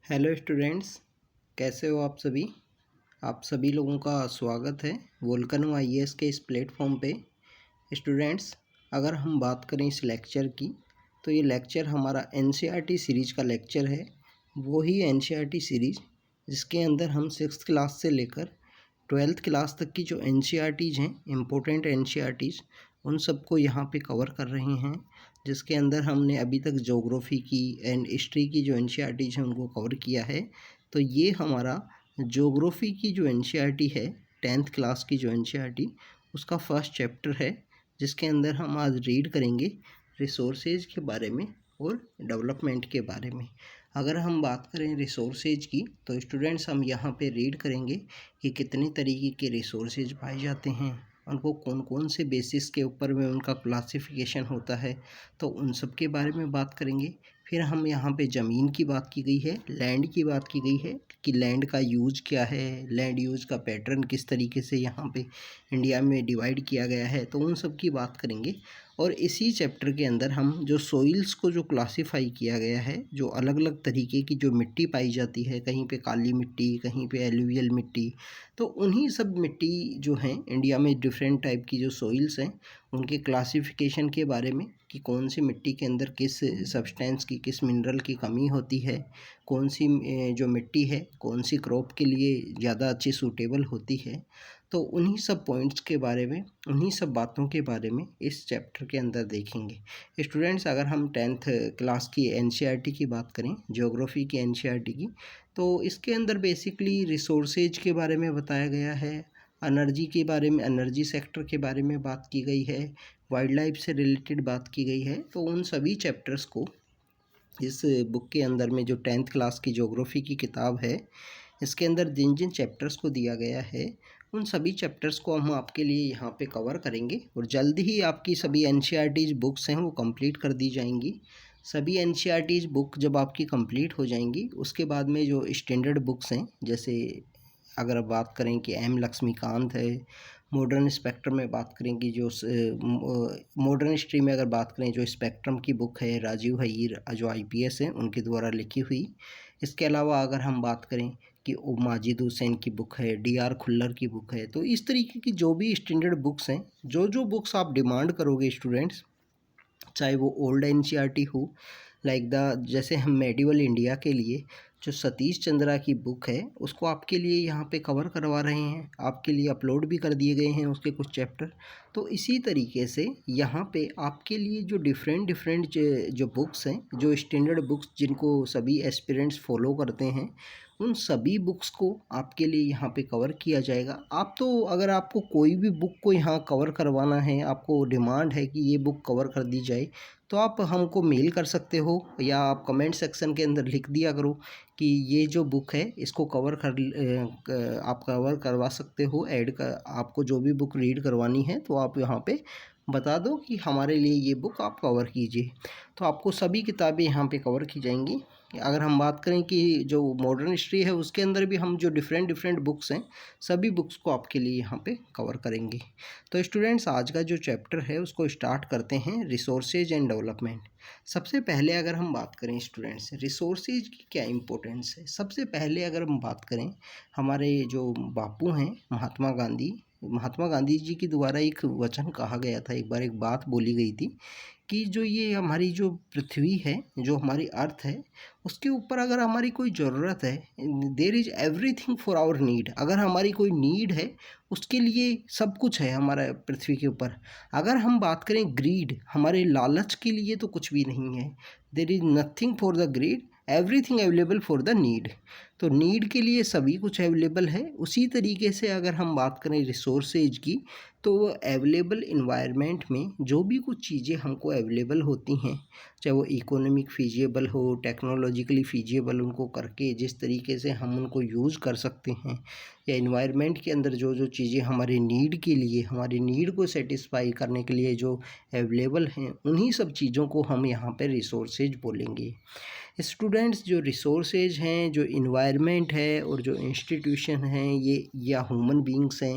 Hello students, कैसे हो आप सभी लोगों का स्वागत है वोल्केनो आईएएस के इस प्लेटफॉर्म पे। स्टूडेंट्स, अगर हम बात करें इस लेक्चर की, तो ये लेक्चर हमारा एनसीईआरटी सीरीज का लेक्चर है। वही एनसीईआरटी सीरीज जिसके अंदर हम 6th क्लास से लेकर 12th क्लास तक की जो एनसीईआरटीज़ हैं, इम्पोर्टेंट एनसीईआरटीज़, उन सबको यहाँ पे कवर कर रहे हैं। जिसके अंदर हमने अभी तक ज्योग्राफी की एंड हिस्ट्री की जो एनसीईआरटीज़ हैं उनको कवर किया है। तो ये हमारा ज्योग्राफी की जो एनसीईआरटी है, 10th क्लास की जो एनसीईआरटी, उसका फर्स्ट चैप्टर है, जिसके अंदर हम आज रीड करेंगे रिसोर्सेज के बारे में और डेवलपमेंट के बारे में। अगर हम बात करें रिसोर्सेज की, तो स्टूडेंट्स हम यहाँ पे रीड करेंगे कि कितने तरीके के रिसोर्सेज पाए जाते हैं, उनको कौन कौन से बेसिस के ऊपर में उनका क्लासिफिकेशन होता है, तो उन सब के बारे में बात करेंगे। फिर हम यहाँ पे ज़मीन की बात की गई है, लैंड की बात की गई है कि लैंड का यूज क्या है, लैंड यूज का पैटर्न किस तरीके से यहाँ पे इंडिया में डिवाइड किया गया है, तो उन सब की बात करेंगे। और इसी चैप्टर के अंदर हम जो सोइल्स को जो क्लासिफाई किया गया है, जो अलग अलग तरीके की जो मिट्टी पाई जाती है, कहीं पे काली मिट्टी, कहीं पे एलुवियल मिट्टी, तो उन्हीं सब मिट्टी जो हैं इंडिया में डिफरेंट टाइप की जो सोइल्स हैं, उनके क्लासिफिकेशन के बारे में कि कौन सी मिट्टी के अंदर किस सब्सटेंस की, किस मिनरल की कमी होती है, कौन सी जो मिट्टी है कौन सी क्रॉप के लिए ज़्यादा अच्छी सूटेबल होती है। तो उन्हीं सब पॉइंट्स के बारे में, उन्हीं सब बातों के बारे में इस चैप्टर के अंदर देखेंगे। स्टूडेंट्स, अगर हम 10th क्लास की एनसीईआरटी की बात करें, ज्योग्राफी की एनसीईआरटी की, तो इसके अंदर बेसिकली रिसोर्सेज के बारे में बताया गया है, एनर्जी के बारे में, एनर्जी सेक्टर के बारे में बात की गई है, वाइल्ड लाइफ से रिलेटेड बात की गई है। तो उन सभी चैप्टर्स को इस बुक के अंदर में, जो 10th क्लास की ज्योग्राफी की किताब है, इसके अंदर जिन जिन चैप्टर्स को दिया गया है, उन सभी चैप्टर्स को हम आपके लिए यहाँ पे कवर करेंगे। और जल्द ही आपकी सभी एनसीईआरटीज़ बुक्स हैं वो कंप्लीट कर दी जाएंगी। सभी एनसीईआरटीज़ बुक जब आपकी कंप्लीट हो जाएंगी, उसके बाद में जो स्टैंडर्ड बुक्स हैं, जैसे अगर आप बात करें कि एम लक्ष्मीकांत है, मॉडर्न स्पेक्ट्रम में बात करें कि जो मॉडर्न हिस्ट्री में अगर बात करें, जो स्पेक्ट्रम की बुक है राजीव अय्यर जो आईपीएस हैं उनके द्वारा लिखी हुई। इसके अलावा अगर हम बात करें कि माजिद हुसैन की बुक है, डीआर खुल्लर की बुक है, तो इस तरीके की जो भी स्टैंडर्ड बुक्स हैं, जो जो बुक्स आप डिमांड करोगे स्टूडेंट्स, चाहे वो ओल्ड एनसीईआरटी हो, लाइक द, जैसे हम मेडिवल इंडिया के लिए जो सतीश चंद्रा की बुक है, उसको आपके लिए यहाँ पे कवर करवा रहे हैं, आपके लिए अपलोड भी कर दिए गए हैं उसके कुछ चैप्टर। तो इसी तरीके से यहाँ पे आपके लिए जो डिफरेंट डिफरेंट जो बुक्स हैं, जो स्टैंडर्ड बुक्स जिनको सभी एस्पिरेंट्स फॉलो करते हैं, उन सभी बुक्स को आपके लिए यहाँ पे कवर किया जाएगा। आप तो, अगर आपको कोई भी बुक को यहाँ कवर करवाना है, आपको डिमांड है कि ये बुक कवर कर दी जाए, तो आप हमको मेल कर सकते हो, या आप कमेंट सेक्शन के अंदर लिख दिया करो कि ये जो बुक है इसको आप कवर करवा सकते हो। ऐड कर, आपको जो भी बुक रीड करवानी है तो आप यहाँ पे बता दो कि हमारे लिए ये बुक आप कवर कीजिए, तो आपको सभी किताबें यहाँ पे कवर की जाएंगी। अगर हम बात करें कि जो मॉडर्न हिस्ट्री है, उसके अंदर भी हम जो डिफरेंट डिफरेंट बुक्स हैं, सभी बुक्स को आपके लिए यहाँ पे कवर करेंगे। तो स्टूडेंट्स, आज का जो चैप्टर है उसको स्टार्ट करते हैं, रिसोर्सेज एंड डेवलपमेंट। सबसे पहले अगर हम बात करें स्टूडेंट्स, रिसोर्सेज की क्या इम्पोर्टेंस है, सबसे पहले अगर हम बात करें, हमारे जो बापू हैं महात्मा गांधी जी के द्वारा एक वचन कहा गया था, एक बार एक बात बोली गई थी कि जो ये हमारी जो पृथ्वी है, जो हमारी अर्थ है, उसके ऊपर अगर हमारी कोई ज़रूरत है, there is everything for our need, अगर हमारी कोई नीड है उसके लिए सब कुछ है हमारा पृथ्वी के ऊपर। अगर हम बात करें ग्रीड, हमारे लालच के लिए तो कुछ भी नहीं है। There is nothing for the greed, everything available for the need. तो नीड के लिए सभी कुछ अवेलेबल है। उसी तरीके से अगर हम बात करें रिसोर्सेज की, तो अवेलेबल इन्वायरमेंट में जो भी कुछ चीज़ें हमको अवेलेबल होती हैं, चाहे वो इकोनॉमिक फीजिएबल हो, टेक्नोलॉजिकली फीजिएबल, उनको करके जिस तरीके से हम उनको यूज़ कर सकते हैं, या इन्वायरमेंट के अंदर जो जो चीज़ें हमारे नीड के लिए, हमारी नीड को सेटिस्फाई करने के लिए जो अवेलेबल हैं, उन्हीं सब चीज़ों को हम यहाँ पे रिसोर्सेज बोलेंगे। स्टूडेंट्स, जो रिसोर्सेज हैं, जो इन्वायरमेंट इन्वायरमेंट है और जो इंस्टीट्यूशन हैं ये या ह्यूमन बींग्स हैं,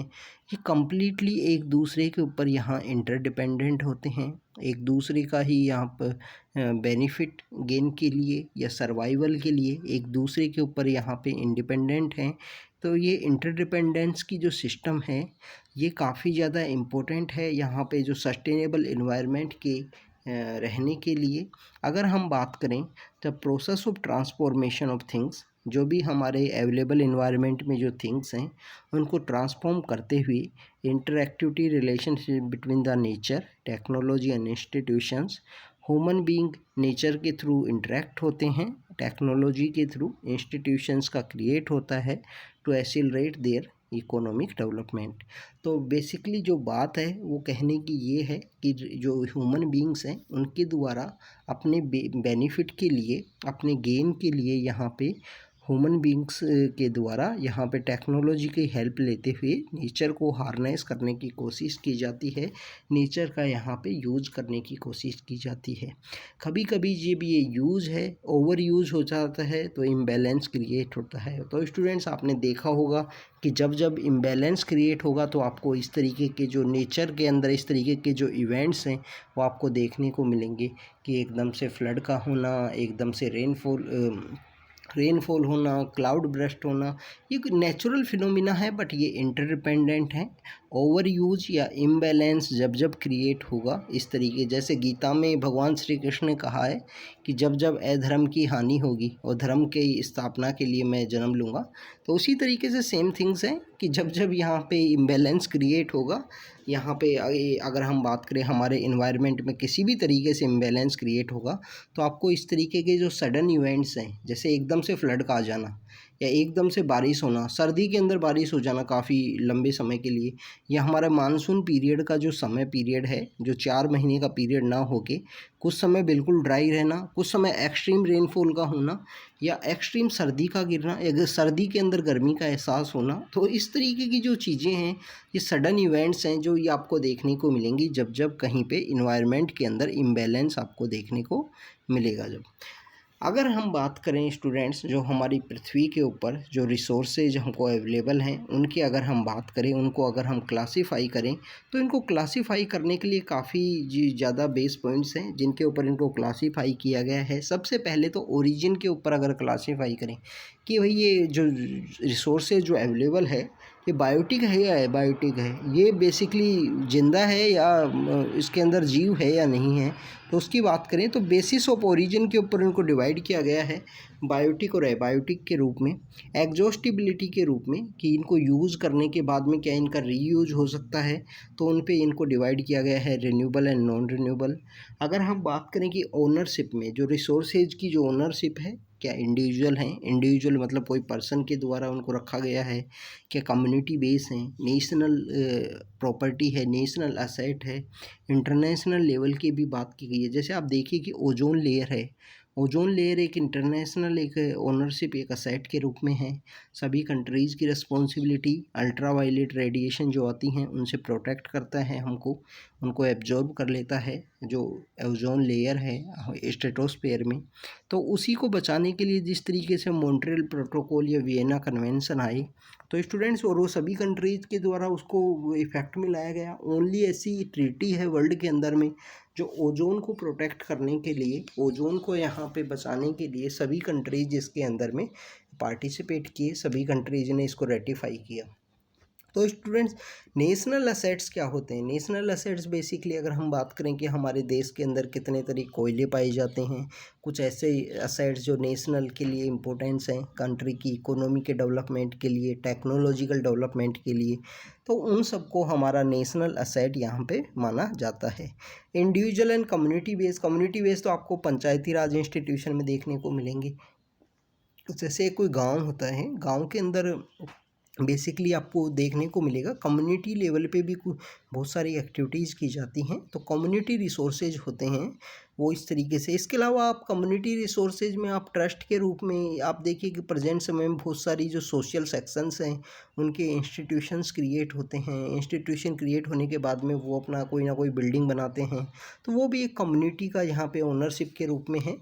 ये कम्प्लीटली एक दूसरे के ऊपर यहाँ इंटरडिपेंडेंट होते हैं। एक दूसरे का ही यहाँ पर बेनिफिट गेन के लिए या सर्वाइवल के लिए एक दूसरे के ऊपर यहाँ पे इंडिपेंडेंट हैं। तो ये इंटरडिपेंडेंस की जो सिस्टम है ये काफ़ी ज़्यादा इम्पोर्टेंट है यहाँ पे जो सस्टेनेबल इन्वायरमेंट के रहने के लिए। अगर हम बात करें तो process of transformation of things, जो भी हमारे अवेलेबल इन्वायरमेंट में जो थिंग्स हैं उनको ट्रांसफॉर्म करते हुए interactivity relationship between the nature, technology and institutions. Human being nature के थ्रू इंटरेक्ट होते हैं, टेक्नोलॉजी के थ्रू इंस्टीट्यूशंस का क्रिएट होता है to accelerate their economic development. तो बेसिकली जो बात है वो कहने की ये है कि जो ह्यूमन बीइंग्स हैं उनके द्वारा अपने बेनिफिट के लिए, अपने गेन के लिए यहाँ पे ह्यूमन बींग्स के द्वारा यहाँ पे टेक्नोलॉजी की हेल्प लेते हुए नेचर को हार्नेस करने की कोशिश की जाती है, नेचर का यहाँ पे यूज करने की कोशिश की जाती है। कभी कभी जब ये यूज है ओवर यूज हो जाता है तो इम्बैलेंस क्रिएट होता है। तो स्टूडेंट्स आपने देखा होगा कि जब जब इम्बैलेंस क्रिएट होगा तो आपको इस तरीके के जो नेचर के अंदर इस तरीके के जो इवेंट्स हैं वो आपको देखने को मिलेंगे कि एकदम से फ्लड का होना, एकदम से रेनफॉल होना, क्लाउड ब्रस्ट होना, ये नेचुरल फिनोमिना है बट ये इंटरडिपेंडेंट है। ओवर यूज या इम्बैलेंस जब जब क्रिएट होगा इस तरीके, जैसे गीता में भगवान श्री कृष्ण ने कहा है कि जब जब अधर्म की हानि होगी और धर्म की स्थापना के लिए मैं जन्म लूँगा, तो उसी तरीके से सेम थिंग्स हैं कि जब जब यहाँ पे इम्बैलेंस क्रिएट होगा, यहाँ पे अगर हम बात करें हमारे इन्वायरमेंट में किसी भी तरीके से इम्बैलेंस क्रिएट होगा तो आपको इस तरीके के जो सडन इवेंट्स हैं, जैसे एकदम से फ्लड का आ जाना या एकदम से बारिश होना, सर्दी के अंदर बारिश हो जाना काफ़ी लंबे समय के लिए, या हमारा मानसून पीरियड का जो समय पीरियड है जो 4 महीने का पीरियड ना होके कुछ समय बिल्कुल ड्राई रहना, कुछ समय एक्सट्रीम रेनफॉल का होना या एक्सट्रीम सर्दी का गिरना या सर्दी के अंदर गर्मी का एहसास होना। तो इस तरीके की जो चीज़ें हैं ये सडन इवेंट्स हैं जो ये आपको देखने को मिलेंगी जब जब कहीं पे इन्वायरमेंट के अंदर इम्बैलेंस आपको देखने को मिलेगा। जब अगर हम बात करें स्टूडेंट्स जो हमारी पृथ्वी के ऊपर जो रिसोर्सेज हमको अवेलेबल हैं उनकी अगर हम बात करें, उनको अगर हम क्लासीफाई करें तो इनको क्लासीफाई करने के लिए काफ़ी ज़्यादा बेस पॉइंट्स हैं जिनके ऊपर इनको क्लासीफाई किया गया है। सबसे पहले तो ओरिजिन के ऊपर अगर क्लासीफाई करें कि भाई ये जो रिसोर्सेज जो अवेलेबल है ये बायोटिक है या एबायोटिक है, ये बेसिकली ज़िंदा है या इसके अंदर जीव है या नहीं है, तो उसकी बात करें तो बेसिस ऑफ ओरिजिन के ऊपर इनको डिवाइड किया गया है बायोटिक और एबायोटिक के रूप में, एग्जॉस्टिबिलिटी के रूप में कि इनको यूज़ करने के बाद में क्या इनका रीयूज हो सकता है, तो उन पे इनको डिवाइड किया गया है रिन्यूएबल एंड नॉन रिन्यूएबल। अगर हम बात करें कि ओनरशिप में जो रिसोर्सेज की जो ओनरशिप है, क्या इंडिविजुअल हैं, इंडिविजुअल मतलब कोई पर्सन के द्वारा उनको रखा गया है, क्या कम्युनिटी बेस हैं, नेशनल प्रॉपर्टी है, नेशनल असेट है, इंटरनेशनल लेवल की भी बात की गई है। जैसे आप देखिए कि ओजोन लेयर है, ओजोन लेयर एक इंटरनेशनल एक ओनरशिप एक असेट के रूप में है। सभी कंट्रीज़ की रिस्पॉन्सिबिलिटी अल्ट्रा वायलेट रेडिएशन जो आती हैं उनसे प्रोटेक्ट करता है, हमको उनको एब्जॉर्ब कर लेता है जो ओजोन लेयर है स्ट्रेटोस्फेयर में। तो उसी को बचाने के लिए जिस तरीके से मॉन्ट्रियल प्रोटोकॉल या वियना कन्वेंशन आए तो स्टूडेंट्स और वो सभी कंट्रीज़ के द्वारा उसको इफेक्ट में लाया गया। ओनली ऐसी ट्रीटी है वर्ल्ड के अंदर में जो ओजोन को प्रोटेक्ट करने के लिए, ओजोन को यहाँ पे बचाने के लिए सभी कंट्रीज इसके अंदर में पार्टिसिपेट किए, सभी कंट्रीज ने इसको रेटिफाई किया। तो स्टूडेंट्स नेशनल असेट्स क्या होते हैं? नेशनल असेट्स बेसिकली अगर हम बात करें कि हमारे देश के अंदर कितने तरह कोयले पाए जाते हैं, कुछ ऐसे असेट्स जो नेशनल के लिए इम्पोर्टेंस हैं, कंट्री की इकोनॉमी के डेवलपमेंट के लिए, टेक्नोलॉजिकल डेवलपमेंट के लिए, तो उन सबको हमारा नेशनल असेट यहाँ पे माना जाता है। इंडिविजुअल एंड कम्युनिटी बेस तो आपको पंचायती राज इंस्टीट्यूशन में देखने को मिलेंगे। जैसे कोई गाँव होता है, गाँव के अंदर बेसिकली आपको देखने को मिलेगा कम्युनिटी लेवल पे भी बहुत सारी एक्टिविटीज़ की जाती हैं। तो कम्युनिटी रिसोर्सेज होते हैं वो इस तरीके से। इसके अलावा आप कम्युनिटी रिसोर्सेज में आप ट्रस्ट के रूप में आप देखिए कि प्रेजेंट समय में बहुत सारी जो सोशल सेक्शंस हैं उनके इंस्टीट्यूशंस क्रिएट होते हैं। इंस्टीट्यूशन क्रिएट होने के बाद में वो अपना कोई ना कोई बिल्डिंग बनाते हैं, तो वो भी एक कम्युनिटी का यहाँ पे ओनरशिप के रूप में है,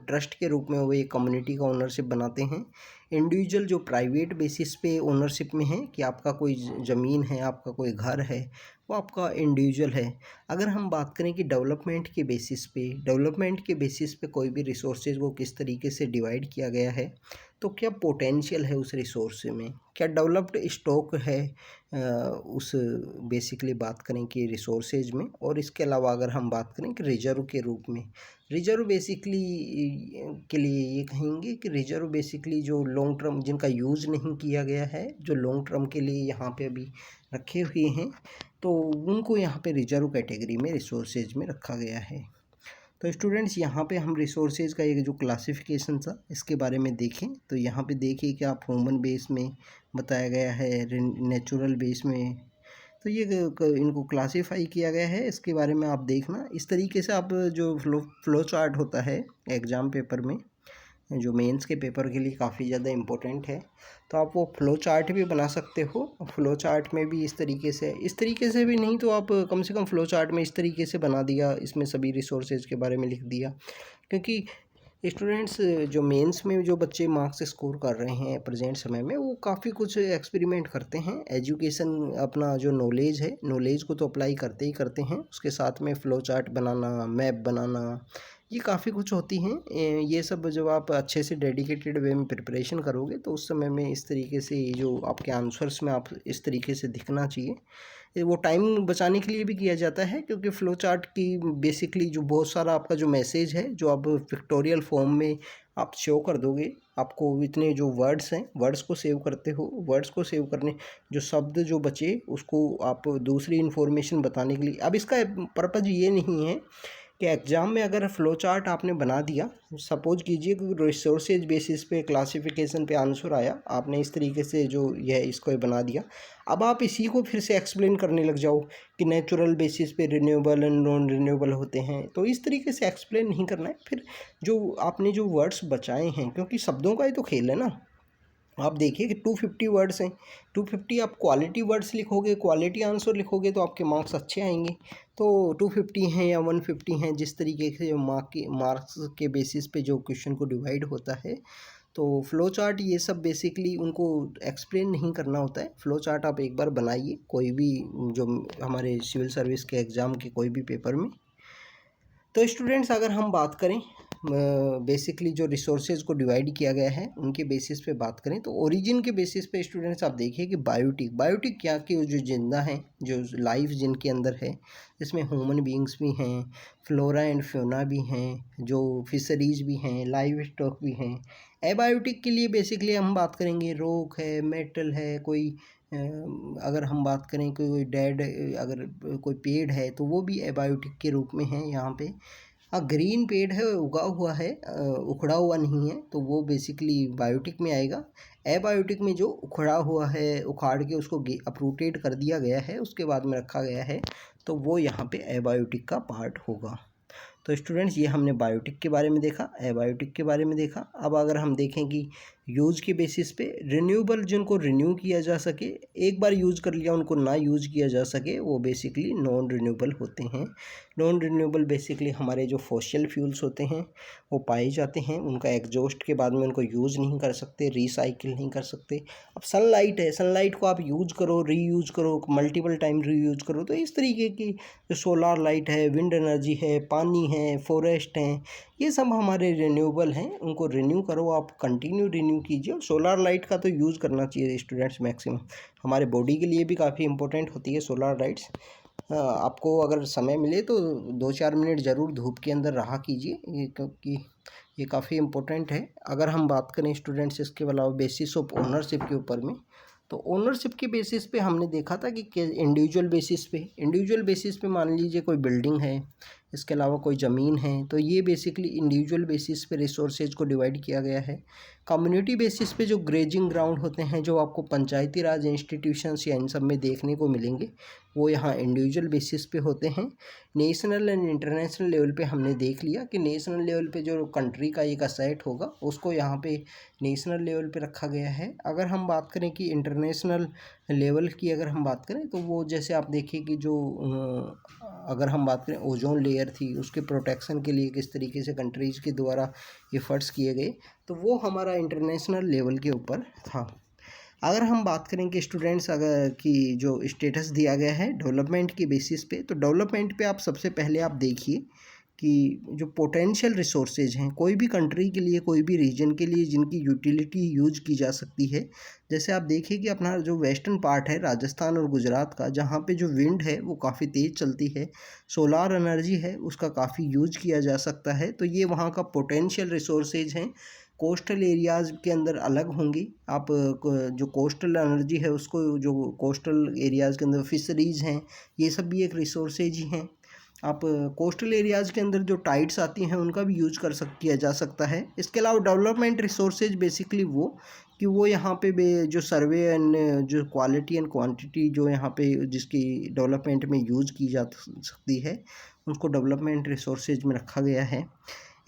ट्रस्ट के रूप में वो एक कम्युनिटी का ओनरशिप बनाते हैं। इंडिविजुअल जो प्राइवेट बेसिस पे ओनरशिप में है कि आपका कोई ज़मीन है, आपका कोई घर है, वो आपका इंडिविजुअल है। अगर हम बात करें कि डेवलपमेंट के बेसिस पे कोई भी रिसोर्सेज को किस तरीके से डिवाइड किया गया है, तो क्या पोटेंशियल है उस रिसोर्स में, क्या डेवलप्ड स्टॉक है उस बेसिकली बात करें कि रिसोर्सेज में। और इसके अलावा अगर हम बात करें कि रिजर्व के रूप में, रिजर्व बेसिकली के लिए ये कहेंगे कि रिजर्व बेसिकली जो लॉन्ग टर्म जिनका यूज़ नहीं किया गया है, जो लॉन्ग टर्म के लिए यहाँ पे अभी रखे हुए हैं, तो उनको यहाँ पे रिजर्व कैटेगरी में रिसोर्सेज में रखा गया है। तो स्टूडेंट्स यहाँ पे हम रिसोर्सेज का एक जो क्लासिफिकेशन था इसके बारे में देखें, तो यहाँ पे देखिए कि आप ह्यूमन बेस में बताया गया है, नेचुरल बेस में, तो ये इनको क्लासीफाई किया गया है। इसके बारे में आप देखना इस तरीके से। आप जो फ्लो चार्ट होता है एग्ज़ाम पेपर में, जो मेंस के पेपर के लिए काफ़ी ज़्यादा इम्पोर्टेंट है, तो आप वो फ्लो चार्ट भी बना सकते हो। फ्लो चार्ट में भी इस तरीके से भी नहीं तो आप कम से कम फ्लो चार्ट में इस तरीके से बना दिया, इसमें सभी रिसोर्सेज के बारे में लिख दिया। क्योंकि स्टूडेंट्स जो मेंस में जो बच्चे मार्क्स स्कोर कर रहे हैं प्रेजेंट समय में, वो काफ़ी कुछ एक्सपेरिमेंट करते हैं। एजुकेशन अपना जो नॉलेज है, नॉलेज को तो अप्लाई करते ही करते हैं, उसके साथ में फ़्लो चार्ट बनाना, मैप बनाना, ये काफ़ी कुछ होती हैं। ये सब जब आप अच्छे से डेडिकेटेड वे में प्रिपरेशन करोगे तो उस समय में इस तरीके से जो आपके आंसर्स में आप इस तरीके से दिखना चाहिए। वो टाइम बचाने के लिए भी किया जाता है, क्योंकि फ़्लो चार्ट की बेसिकली जो बहुत सारा आपका जो मैसेज है जो आप पिक्टोरियल फॉर्म में आप शो कर दोगे, आपको इतने जो वर्ड्स हैं, वर्ड्स को सेव करते हो, वर्ड्स को सेव करने जो शब्द जो बचे उसको आप दूसरी इन्फॉर्मेशन बताने के लिए। अब इसका पर्पज़ ये नहीं है कि एग्ज़ाम में अगर फ़्लो चार्ट आपने बना दिया, सपोज कीजिए कि रिसोर्सेज बेसिस पे क्लासिफिकेशन पे आंसर आया, आपने इस तरीके से जो यह इसको बना दिया, अब आप इसी को फिर से एक्सप्लेन करने लग जाओ कि नेचुरल बेसिस पे रिन्यूएबल एंड नॉन रिन्यूएबल होते हैं, तो इस तरीके से एक्सप्लेन नहीं करना है। फिर जो आपने जो वर्ड्स बचाए हैं, क्योंकि शब्दों का ही तो खेल है ना, आप देखिए कि 250 वर्ड्स हैं, 250 आप क्वालिटी वर्ड्स लिखोगे, क्वालिटी आंसर लिखोगे तो आपके मार्क्स अच्छे आएंगे। तो 250 हैं या 150 हैं, जिस तरीके से मार्क्स के बेसिस पे जो क्वेश्चन को डिवाइड होता है, तो फ़्लो चार्ट ये सब बेसिकली उनको एक्सप्लेन नहीं करना होता है। फ़्लो चार्ट आप एक बार बनाइए कोई भी जो हमारे सिविल सर्विस के एग्ज़ाम के कोई भी पेपर में। तो स्टूडेंट्स अगर हम बात करें बेसिकली जो रिसोर्सेज को डिवाइड किया गया है उनके बेसिस पे बात करें, तो ओरिजिन के बेसिस पे स्टूडेंट्स आप देखिए कि बायोटिक क्या कि जो जिंदा हैं, जो लाइफ जिनके अंदर है, जिसमें ह्यूमन बींग्स भी हैं, फ्लोरा एंड फ्योना भी हैं, जो फिशरीज भी हैं, लाइव स्टॉक भी हैं। एबायोटिक के लिए बेसिकली हम बात करेंगे रॉक है, मेटल है, कोई अगर हम बात करें कोई डेड अगर कोई पेड़ है तो वो भी एबायोटिक के रूप में है यहाँ पे। ग्रीन पेड़ है, उगा हुआ है, उखड़ा हुआ नहीं है, तो वो बेसिकली बायोटिक में आएगा। एबायोटिक में जो उखड़ा हुआ है, उखाड़ के उसको अपरूटेड कर दिया गया है, उसके बाद में रखा गया है, तो वो यहाँ पे एबायोटिक का पार्ट होगा। तो स्टूडेंट्स ये हमने बायोटिक के बारे में देखा, एबायोटिक के बारे में देखा। अब अगर हम देखें कि यूज़ के बेसिस पे रिन्यूएबल जिनको रिन्यू किया जा सके, एक बार यूज़ कर लिया उनको ना यूज़ किया जा सके, वो बेसिकली नॉन रिन्यूएबल होते हैं। नॉन रिन्यूएबल बेसिकली हमारे जो फॉसिल फ्यूल्स होते हैं वो पाए जाते हैं, उनका एग्जॉस्ट के बाद में उनको यूज़ नहीं कर सकते, रिसाइकिल नहीं कर सकते। अब सनलाइट है, सनलाइट को आप यूज़ करो, रीयूज़ करो, मल्टीपल टाइम रीयूज़ करो, तो इस तरीके की जो सोलार लाइट है, विंड एनर्जी है, पानी है, फॉरेस्ट हैं, ये सब हमारे रिन्यूएबल हैं, उनको रिन्यू करो, आप कंटिन्यू रिन्यू कीजिए। सोलार लाइट का तो यूज़ करना चाहिए स्टूडेंट्स मैक्सिमम, हमारे बॉडी के लिए भी काफ़ी इंपॉर्टेंट होती है सोलार लाइट्स। आपको अगर समय मिले तो 2-4 मिनट ज़रूर धूप के अंदर रहा कीजिए, क्योंकि ये काफ़ी इम्पोर्टेंट है। अगर हम बात करें स्टूडेंट्स इसके अलावा बेसिस ऑफ ओनरशिप के ऊपर में, तो ओनरशिप के बेसिस पे हमने देखा था कि इंडिविजुअल बेसिस पे मान लीजिए कोई बिल्डिंग है, इसके अलावा कोई ज़मीन है, तो ये बेसिकली इंडिविजुअल बेसिस पे रिसोर्सेज को डिवाइड किया गया है। कम्युनिटी बेसिस पे जो ग्रेजिंग ग्राउंड होते हैं, जो आपको पंचायती राज इंस्टीट्यूशंस या इन सब में देखने को मिलेंगे, वो यहाँ इंडिविजुअल बेसिस पे होते हैं। नेशनल एंड इंटरनेशनल लेवल पे हमने देख लिया कि नेशनल लेवल पे जो कंट्री का एक असेट होगा उसको यहाँ पे नेशनल लेवल पे रखा गया है। अगर हम बात करें कि इंटरनेशनल लेवल की अगर हम बात करें, तो वो जैसे आप देखिए कि जो अगर हम बात करें ओजोन लेयर थी, उसके प्रोटेक्शन के लिए किस तरीके से कंट्रीज़ के द्वारा एफर्ट्स किए गए, तो वो हमारा इंटरनेशनल लेवल के ऊपर था। अगर हम बात करें कि स्टूडेंट्स अगर कि जो स्टेटस दिया गया है डेवलपमेंट के बेसिस पे, तो डेवलपमेंट पे आप सबसे पहले आप देखिए कि जो पोटेंशियल रिसोर्सेज हैं कोई भी कंट्री के लिए, कोई भी रीजन के लिए, जिनकी यूटिलिटी यूज की जा सकती है। जैसे आप देखिए कि अपना जो वेस्टर्न पार्ट है राजस्थान और गुजरात का, जहाँ पे जो विंड है वो काफ़ी तेज़ चलती है, सोलार एनर्जी है उसका काफ़ी यूज किया जा सकता है, तो ये वहाँ का पोटेंशियल रिसोर्सेज हैं। कोस्टल एरियाज़ के अंदर अलग होंगी। आप जो कोस्टल एनर्जी है उसको, जो कोस्टल एरियाज़ के अंदर फिशरीज़ हैं, ये सब भी एक रिसोर्सेज ही हैं। आप कोस्टल एरियाज़ के अंदर जो टाइड्स आती हैं उनका भी यूज किया जा सकता है। इसके अलावा डेवलपमेंट रिसोर्सेज बेसिकली वो कि वो यहाँ पे जो सर्वे एंड जो क्वालिटी एंड क्वांटिटी जो यहाँ पे जिसकी डेवलपमेंट में यूज की जा सकती है, उसको डेवलपमेंट रिसोर्सेज में रखा गया है।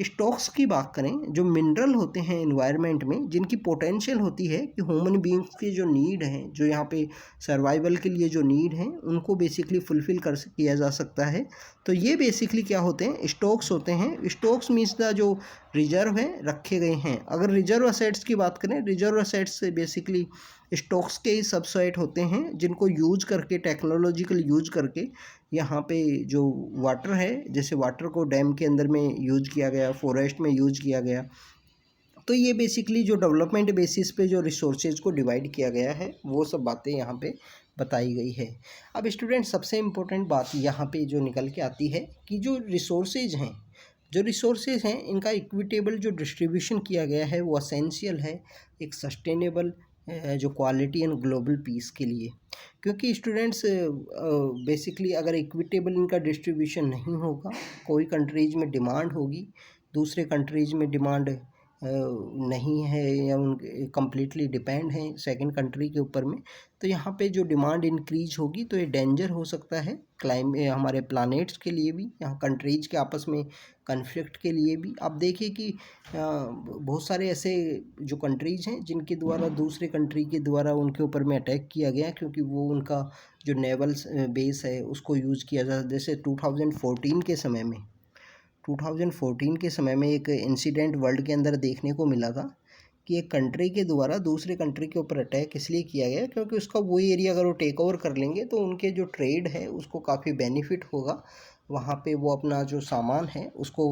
स्टॉक्स की बात करें, जो मिनरल होते हैं एनवायरनमेंट में, जिनकी पोटेंशियल होती है कि ह्यूमन बींग्स की जो नीड हैं, जो यहाँ पे सर्वाइवल के लिए जो नीड हैं, उनको बेसिकली फुलफ़िल किया जा सकता है। तो ये बेसिकली क्या होते हैं, स्टॉक्स होते हैं। स्टॉक्स मीन्स द जो रिजर्व है रखे गए हैं। अगर रिजर्व असेट्स की बात करें, रिजर्व असेट्स से बेसिकली स्टॉक्स के ही सबसेट होते हैं, जिनको यूज करके, टेक्नोलॉजिकल यूज करके यहाँ पे जो वाटर है, जैसे वाटर को डैम के अंदर में यूज किया गया, फॉरेस्ट में यूज किया गया, तो ये बेसिकली जो डेवलपमेंट बेसिस पे जो रिसोर्सेज को डिवाइड किया गया है, वो सब बातें यहाँ पे बताई गई है। अब स्टूडेंट, सबसे इम्पोर्टेंट बात यहाँ पे जो निकल के आती है कि जो रिसोर्सेज हैं इनका इक्विटेबल जो डिस्ट्रीब्यूशन किया गया है वो असेंशियल है एक सस्टेनेबल जो क्वालिटी एंड ग्लोबल पीस के लिए। क्योंकि स्टूडेंट्स बेसिकली अगर इक्विटेबल इनका डिस्ट्रीब्यूशन नहीं होगा, कोई कंट्रीज़ में डिमांड होगी, दूसरे कंट्रीज़ में डिमांड नहीं है या उन कम्प्लीटली डिपेंड हैं सेकंड कंट्री के ऊपर में, तो यहाँ पे जो डिमांड इंक्रीज होगी तो ये डेंजर हो सकता है हमारे प्लानेट्स के लिए भी, यहाँ कंट्रीज के आपस में कन्फ्लिक्ट के लिए भी। आप देखिए कि बहुत सारे ऐसे जो कंट्रीज हैं जिनके द्वारा दूसरे कंट्री के द्वारा उनके ऊपर में अटैक किया गया, क्योंकि वो उनका जो नेवल बेस है उसको यूज़ किया जाता। जैसे 2014 के समय में एक इंसिडेंट वर्ल्ड के अंदर देखने को मिला था कि एक कंट्री के द्वारा दूसरे कंट्री के ऊपर अटैक इसलिए किया गया क्योंकि उसका वही एरिया अगर वो टेक ओवर कर लेंगे तो उनके जो ट्रेड है उसको काफ़ी बेनिफिट होगा। वहाँ पे वो अपना जो सामान है उसको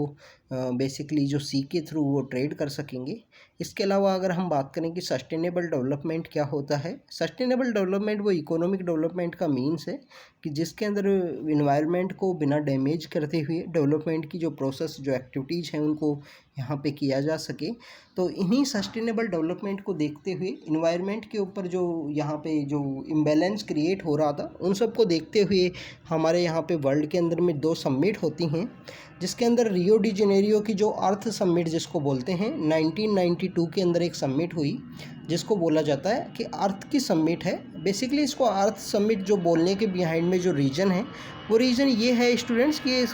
बेसिकली जो सी के थ्रू वो ट्रेड कर सकेंगे। इसके अलावा अगर हम बात करें कि सस्टेनेबल डेवलपमेंट क्या होता है, सस्टेनेबल डेवलपमेंट वो इकोनॉमिक डेवलपमेंट का मीन्स है कि जिसके अंदर इन्वायरमेंट को बिना डैमेज करते हुए डेवलपमेंट की जो प्रोसेस, जो एक्टिविटीज़ हैं उनको यहाँ पे किया जा सके। तो इन्हीं सस्टेनेबल डेवलपमेंट को देखते हुए इन्वायरमेंट के ऊपर जो यहाँ पे जो इम्बैलेंस क्रिएट हो रहा था, उन सब को देखते हुए हमारे यहाँ पे वर्ल्ड के अंदर में 2 समिट होती हैं, जिसके अंदर रियो डी जेनेरियो की जो अर्थ समिट जिसको बोलते हैं 1992 के अंदर एक समिट हुई जिसको बोला जाता है कि अर्थ की समिट है। बेसिकली इसको अर्थ समिट जो बोलने के बिहाइंड में जो रीज़न है वो रीज़न ये है स्टूडेंट्स कि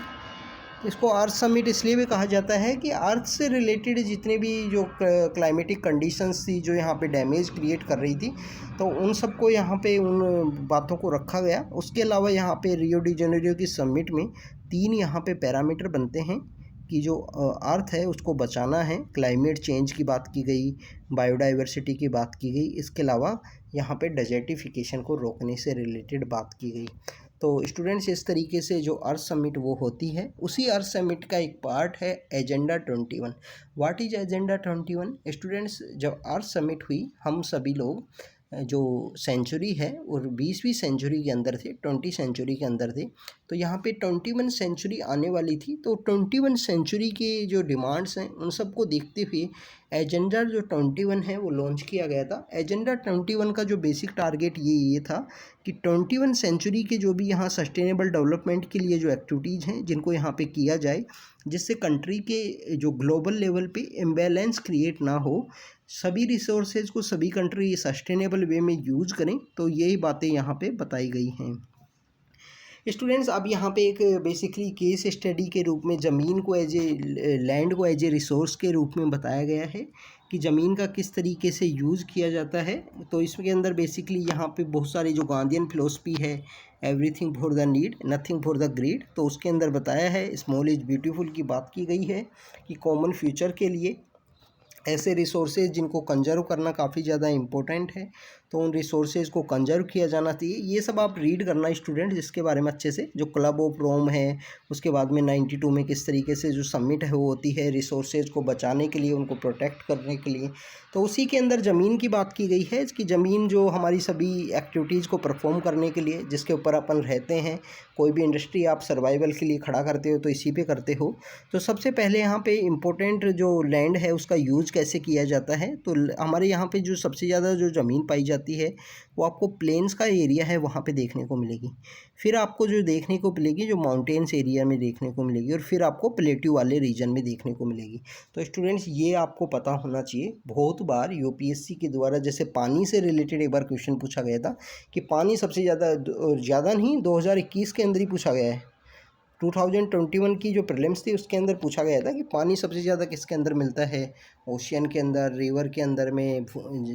इसको अर्थ समिट इसलिए भी कहा जाता है कि अर्थ से रिलेटेड जितने भी जो क्लाइमेटिक कंडीशंस थी जो यहाँ पे डैमेज क्रिएट कर रही थी, तो उन सबको यहाँ पे उन बातों को रखा गया। उसके अलावा यहाँ पे रियो डी जेनेरियो की समिट में 3 यहाँ पे पैरामीटर बनते हैं कि जो अर्थ है उसको बचाना है, क्लाइमेट चेंज की बात की गई, बायोडाइवर्सिटी की बात की गई, इसके अलावा यहाँ पे डेजर्टिफिकेशन को रोकने से रिलेटेड बात की गई। तो स्टूडेंट्स, इस तरीके से जो अर्थ समिट वो होती है, उसी अर्थ समिट का एक पार्ट है agenda 21। What is agenda 21? Students, जब अर्थ समिट हुई हम सभी लोग जो सेंचुरी है और 20वीं सेंचुरी के अंदर थे, 20 सेंचुरी के अंदर थे। तो यहाँ पे 21 सेंचुरी आने वाली थी, तो 21 सेंचुरी के जो डिमांड्स हैं उन सबको देखते हुए एजेंडा जो 21 है वो लॉन्च किया गया था। एजेंडा 21 का जो बेसिक टारगेट ये था कि 21 सेंचुरी के जो भी यहाँ सस्टेनेबल डेवलपमेंट के लिए जो एक्टिविटीज़ हैं जिनको यहाँ पे किया जाए, जिससे कंट्री के जो ग्लोबल लेवल पे इम्बैलेंस क्रिएट ना हो, सभी रिसोर्सेज को सभी कंट्री सस्टेनेबल वे में यूज़ करें। तो यही बातें यहाँ पे बताई गई हैं। स्टूडेंट्स, अब यहाँ पे एक बेसिकली केस स्टडी के रूप में ज़मीन को लैंड को एज ए रिसोर्स के रूप में बताया गया है कि ज़मीन का किस तरीके से यूज़ किया जाता है। तो इसके अंदर बेसिकली यहाँ पे बहुत सारी जो गांधीयन फिलोसफी है, everything for the need nothing for the greed, तो उसके अंदर बताया है स्मॉल इज ब्यूटीफुल की बात की गई है कि कॉमन फ्यूचर के लिए ऐसे रिसोर्सेज जिनको कंजर्व करना काफ़ी ज़्यादा इम्पोर्टेंट है, तो उन रिसोर्सेज को कंजर्व किया जाना चाहिए। ये सब आप रीड करना स्टूडेंट, जिसके बारे में अच्छे से, जो क्लब ऑफ रोम है, उसके बाद में 92 में किस तरीके से जो समिट है वो होती है रिसोर्सेज को बचाने के लिए, उनको प्रोटेक्ट करने के लिए। तो उसी के अंदर ज़मीन की बात की गई है कि ज़मीन जो हमारी सभी एक्टिविटीज़ को परफॉर्म करने के लिए, जिसके ऊपर अपन रहते हैं, कोई भी इंडस्ट्री आप सर्वाइवल के लिए खड़ा करते हो तो इसी पे करते हो। तो सबसे पहले यहाँ पे इम्पोर्टेंट जो लैंड है उसका यूज़ कैसे किया जाता है, तो हमारे यहाँ पे जो सबसे ज़्यादा जो ज़मीन पाई जाती है वो आपको प्लेन्स का एरिया है वहाँ पे देखने को मिलेगी। फिर आपको जो देखने को मिलेगी जो माउंटेन्स एरिया में देखने को मिलेगी, और फिर आपको प्लेट्यू वाले रीजन में देखने को मिलेगी। तो स्टूडेंट्स, ये आपको पता होना चाहिए। बहुत बार यूपीएससी के द्वारा जैसे पानी से रिलेटेड एक बार क्वेश्चन पूछा गया था कि पानी सबसे ज़्यादा नहीं 2021 के अंदर ही पूछा गया है। 2021 की जो प्रीलिम्स थी उसके अंदर पूछा गया था कि पानी सबसे ज़्यादा किसके अंदर मिलता है, ओशियन के अंदर, रिवर के अंदर में,